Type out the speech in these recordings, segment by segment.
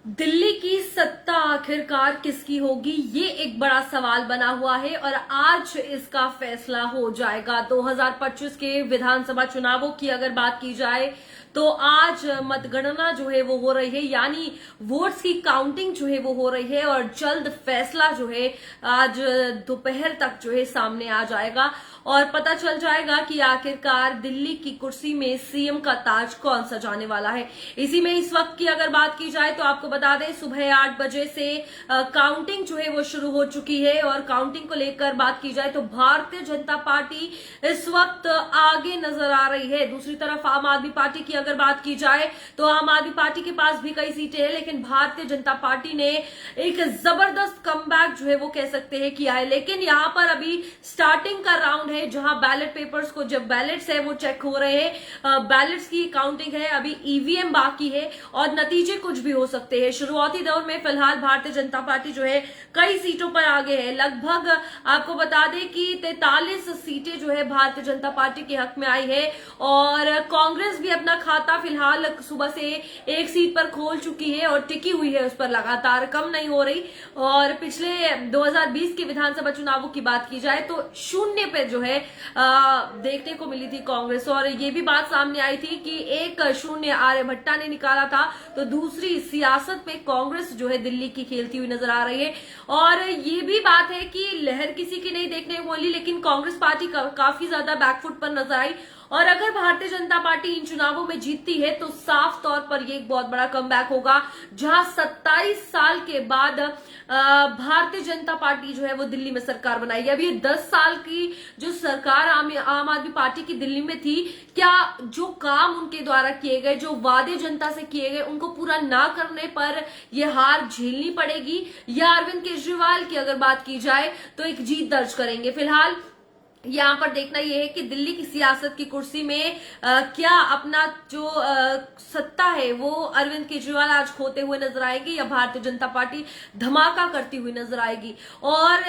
दिल्ली की सत्ता आखिरकार किसकी होगी, ये एक बड़ा सवाल बना हुआ है और आज इसका फैसला हो जाएगा। 2025 के विधानसभा चुनावों की अगर बात की जाए तो आज मतगणना जो है वो हो रही है, यानी वोट्स की काउंटिंग जो है वो हो रही है और जल्द फैसला जो है आज दोपहर तक जो है सामने आ जाएगा और पता चल जाएगा कि आखिरकार दिल्ली की कुर्सी में सीएम का ताज कौन सजाने वाला है। इसी में इस वक्त की अगर बात की जाए तो आपको बता दें सुबह 8 बजे से काउंटिंग जो है वो शुरू हो चुकी है और काउंटिंग को लेकर बात की जाए तो भारतीय जनता पार्टी इस वक्त आगे नजर आ रही है। दूसरी तरफ आम आदमी पार्टी की अगर बात की जाए तो आम आदमी पार्टी के पास भी कई सीटें हैं, लेकिन भारतीय जनता पार्टी ने एक जबरदस्त कमबैक जो है वो कह सकते हैं किया है। लेकिन यहां पर अभी स्टार्टिंग का राउंड है जहां बैलेट पेपर्स को, जब बैलेट्स है वो चेक हो रहे हैं, बैलेट्स की काउंटिंग है, अभी ईवीएम बाकी है और नतीजे कुछ भी हो सकते हैं। शुरुआती दौर में फिलहाल भारतीय जनता पार्टी जो है कई सीटों पर आगे है। लगभग आपको बता दें कि 43 सीटें जो है भारतीय जनता पार्टी के हक में आई है और कांग्रेस भी अपना खाता फिलहाल सुबह से एक सीट पर खोल चुकी है और टिकी हुई है उस पर, लगातार कम नहीं हो रही। और पिछले 2020 के विधानसभा चुनावों की बात की जाए तो शून्य पे जो है देखने को मिली थी कांग्रेस और ये भी बात सामने आई थी कि एक शून्य आर्यभट्टा ने निकाला था, तो दूसरी सियासत में कांग्रेस जो है दिल्ली की खेलती हुई नजर आ रही है। और ये भी बात है कि लहर किसी की नहीं देखने को मिली, लेकिन कांग्रेस पार्टी काफी ज्यादा बैकफुट पर नजर आई और अगर भारतीय जनता पार्टी इन चुनावों में जीतती है तो साफ तौर पर ये एक बहुत बड़ा कमबैक होगा, जहां 27 साल के बाद भारतीय जनता पार्टी जो है वो दिल्ली में सरकार बनाएगी। अभी 10 साल की जो सरकार आम आदमी पार्टी की दिल्ली में थी, क्या जो काम उनके द्वारा किए गए, जो वादे जनता से किए गए, उनको पूरा ना करने पर ये हार झेलनी पड़ेगी या अरविंद केजरीवाल की अगर बात की जाए तो एक जीत दर्ज करेंगे। फिलहाल यहां पर देखना यह है कि दिल्ली की सियासत की कुर्सी में क्या अपना जो सत्ता है वो अरविंद केजरीवाल आज खोते हुए नजर आएगी या भारतीय जनता पार्टी धमाका करती हुई नजर आएगी। और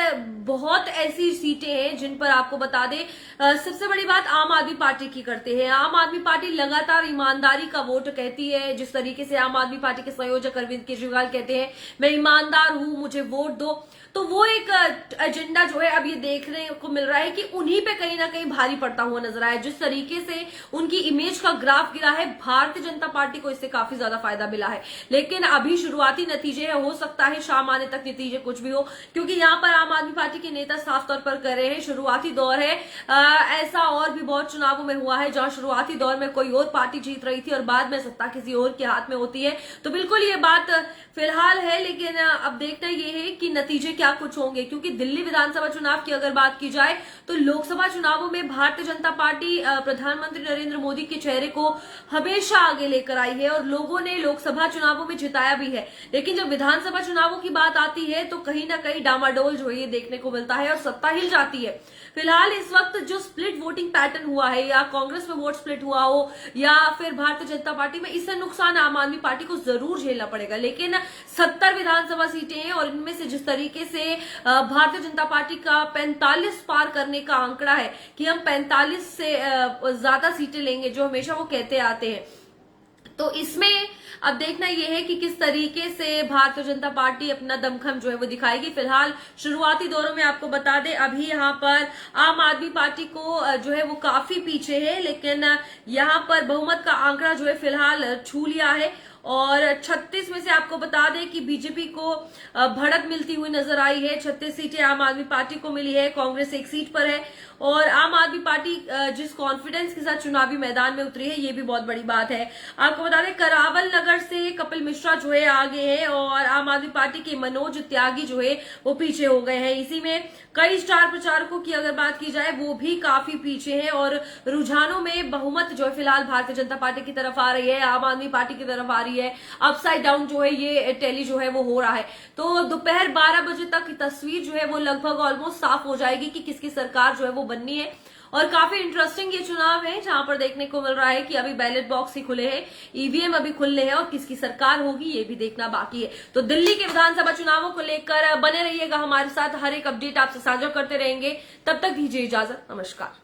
बहुत ऐसी सीटें हैं जिन पर आपको बता दें सबसे बड़ी बात आम आदमी पार्टी की करते हैं। आम आदमी पार्टी लगातार ईमानदारी का वोट कहती है, जिस तरीके से आम आदमी पार्टी के संयोजक अरविंद केजरीवाल कहते हैं मैं ईमानदार हूं, मुझे वोट दो, तो वो एक एजेंडा जो है अब ये देखने को मिल रहा है कि उन्हीं पे कहीं ना कहीं भारी पड़ता हुआ नजर आया। जिस तरीके से उनकी इमेज का ग्राफ गिरा है, भारतीय जनता पार्टी को इससे काफी ज्यादा फायदा मिला है। लेकिन अभी शुरुआती नतीजे है, हो सकता है शाम आने तक नतीजे कुछ भी हो, क्योंकि यहाँ पर आम आदमी पार्टी के नेता साफ तौर पर कर रहे हैं शुरुआती दौर है। ऐसा और भी बहुत चुनावों में हुआ है जहां शुरुआती दौर में कोई और पार्टी जीत रही थी और बाद में सत्ता किसी और के हाथ में होती है। तो बिल्कुल ये बात फिलहाल है, लेकिन अब देखना यह है कि नतीजे क्या कुछ होंगे, क्योंकि दिल्ली विधानसभा चुनाव की अगर बात की जाए तो लोकसभा चुनावों में भारतीय जनता पार्टी प्रधानमंत्री नरेंद्र मोदी के चेहरे को हमेशा आगे लेकर आई है और लोगों ने लोकसभा चुनावों में जिताया भी है। लेकिन जब विधानसभा चुनावों की बात आती है तो कहीं ना कहीं डामाडोल जो है ये देखने को मिलता है और सत्ता हिल जाती है। फिलहाल इस वक्त जो स्प्लिट वोटिंग पैटर्न हुआ है, या कांग्रेस में वोट स्प्लिट हुआ हो या फिर भारतीय जनता पार्टी में, इससे नुकसान आम आदमी पार्टी को जरूर झेलना पड़ेगा। लेकिन 70 विधानसभा सीटें हैं और इनमें से जिस तरीके से भारतीय जनता पार्टी का 45 पार करने का आंकड़ा है कि हम 45 से ज्यादा सीटें लेंगे जो हमेशा वो कहते आते हैं, तो इसमें अब देखना यह है कि किस तरीके से भारतीय जनता पार्टी अपना दमखम जो है वो दिखाएगी। फिलहाल शुरुआती दौरों में आपको बता दें अभी यहाँ पर आम आदमी पार्टी को जो है वो काफी पीछे है, लेकिन यहाँ पर बहुमत का आंकड़ा जो है फिलहाल छू लिया है और 36 में से आपको बता दें कि बीजेपी को बढ़त मिलती हुई नजर आई है। 36 सीटें आम आदमी पार्टी को मिली है, कांग्रेस एक सीट पर है और आम आदमी पार्टी जिस कॉन्फिडेंस के साथ चुनावी मैदान में उतरी है ये भी बहुत बड़ी बात है। आपको बता दें करावल नगर से कपिल मिश्रा जो है आगे है और आम आदमी पार्टी के मनोज त्यागी जो है वो पीछे हो गए हैं। इसी में कई स्टार प्रचारकों की अगर बात की जाए वो भी काफी पीछे हैं और रुझानों में बहुमत जो है फिलहाल भारतीय जनता पार्टी की तरफ आ रही है, आम आदमी पार्टी की तरफ आ रही है। अपसाइड डाउन जो है ये टैली जो है वो हो रहा है, तो दोपहर 12 बजे तक की तस्वीर जो है वो लगभग ऑलमोस्ट साफ हो जाएगी कि किसकी सरकार जो है वो बननी है। और काफी इंटरेस्टिंग ये चुनाव है जहां पर देखने को मिल रहा है कि अभी बैलेट बॉक्स ही खुले हैं, ईवीएम अभी खुले हैं और किसकी सरकार होगी ये भी देखना बाकी है। तो दिल्ली के विधानसभा चुनावों को लेकर बने रहिएगा हमारे साथ, हर एक अपडेट आपसे साझा करते रहेंगे। तब तक दीजिए इजाजत, नमस्कार।